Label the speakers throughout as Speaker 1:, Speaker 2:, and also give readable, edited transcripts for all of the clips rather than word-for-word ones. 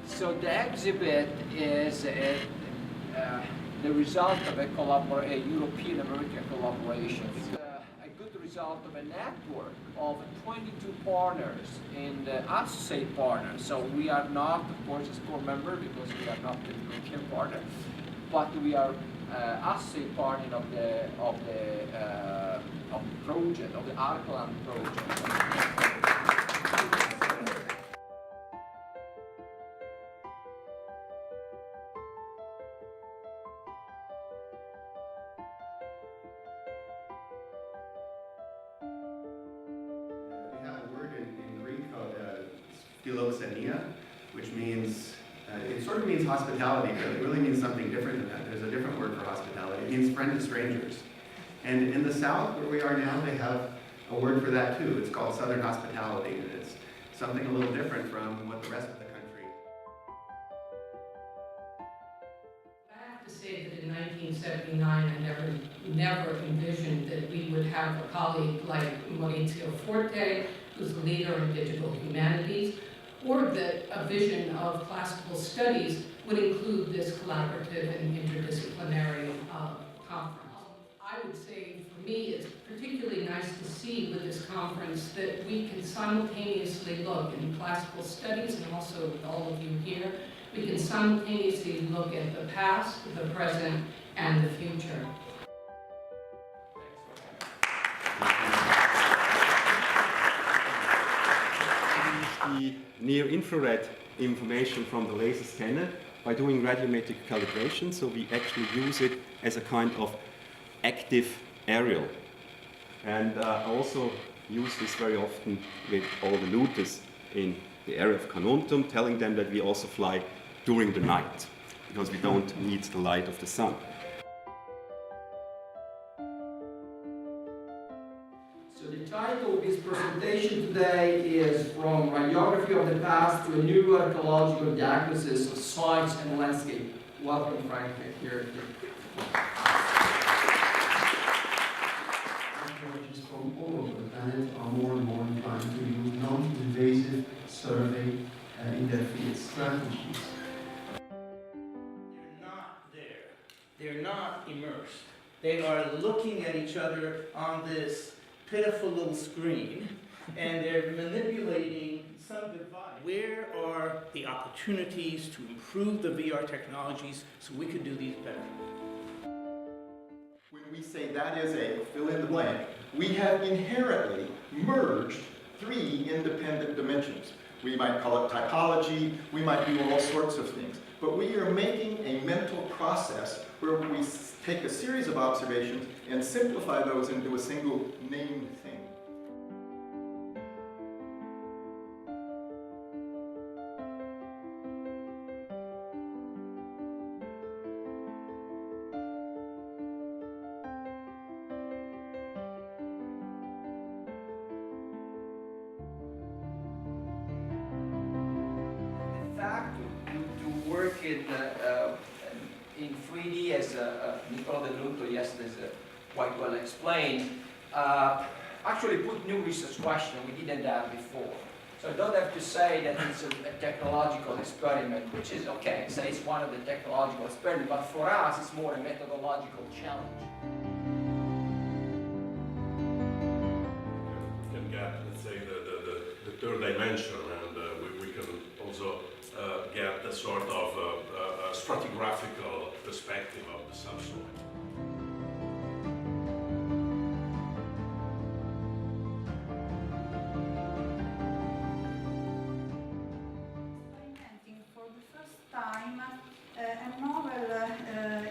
Speaker 1: So the exhibit is the result of a European-American collaboration. It's a good result of a network of 22 partners and associate partners. So we are not, of course, a core member because we are not the European partner, but we are associate partner of the project, of the Archaeology project.
Speaker 2: Philoxenia, which means, it sort of means hospitality, but it really means something different than that. There's a different word for hospitality. It means friend to strangers. And in the South, where we are now, they have a word for that too. It's called Southern hospitality, and it's something a little different from what the rest of the country.
Speaker 3: I have to say that in 1979, I never envisioned that we would have a colleague like Maurizio Forte, who's the leader in digital humanities, or that a vision of classical studies would include this collaborative and interdisciplinary conference. I would say, for me, it's particularly nice to see with this conference that we can simultaneously look in classical studies, and also with all of you here, we can simultaneously look at the past, the present, and the future.
Speaker 4: The near-infrared information from the laser scanner by doing radiometric calibration, so we actually use it as a kind of active aerial. And I also use this very often with all the looters in the area of Carnuntum, telling them that we also fly during the night, because we don't need the light of the sun.
Speaker 5: So the title of this presentation today is From Radiography of the Past to a New Archaeological Diagnosis of Science and Landscape. Welcome, Frank, here.
Speaker 6: Archaeologists from all over the planet are more and more inclined to use non-invasive survey in their field strategies.
Speaker 7: They're not there. They're not immersed. They are looking at each other on this pitiful little screen, and they're manipulating some device. Where are the opportunities to improve the VR technologies so we could do these better?
Speaker 8: When we say that is a fill in the blank, we have inherently merged three independent dimensions. We might call it typology, we might do all sorts of things, but we are making a mental process where we take a series of observations and simplify those into a single named thing.
Speaker 1: The fact to work in 3D, as Nicola De Luto yesterday quite well explained, actually put new research questions we didn't have before. So I don't have to say that it's a technological experiment, which is okay, so it's one of the technological experiments, but for us it's more a methodological challenge.
Speaker 9: We can get, let's say, the third dimension, and we can also get a sort of a stratigraphical perspective of the subsoil.
Speaker 10: For the first time, a novel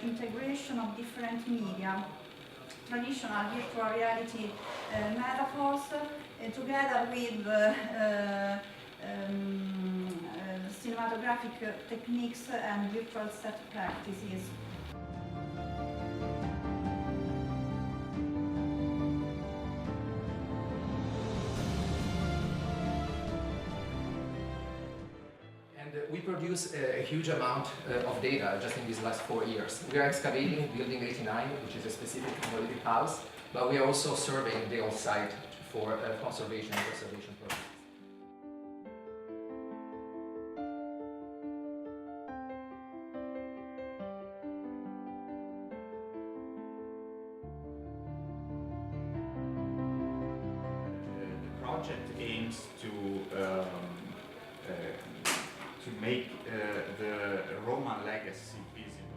Speaker 10: integration of different media, traditional virtual reality metaphors, together with cinematographic techniques and virtual set practices.
Speaker 11: We produce a huge amount of data just in these last 4 years. We are excavating Building 89, which is a specific monolithic house, but we are also surveying the old site for conservation and preservation purposes.
Speaker 12: project aims to make the Roman legacy visible.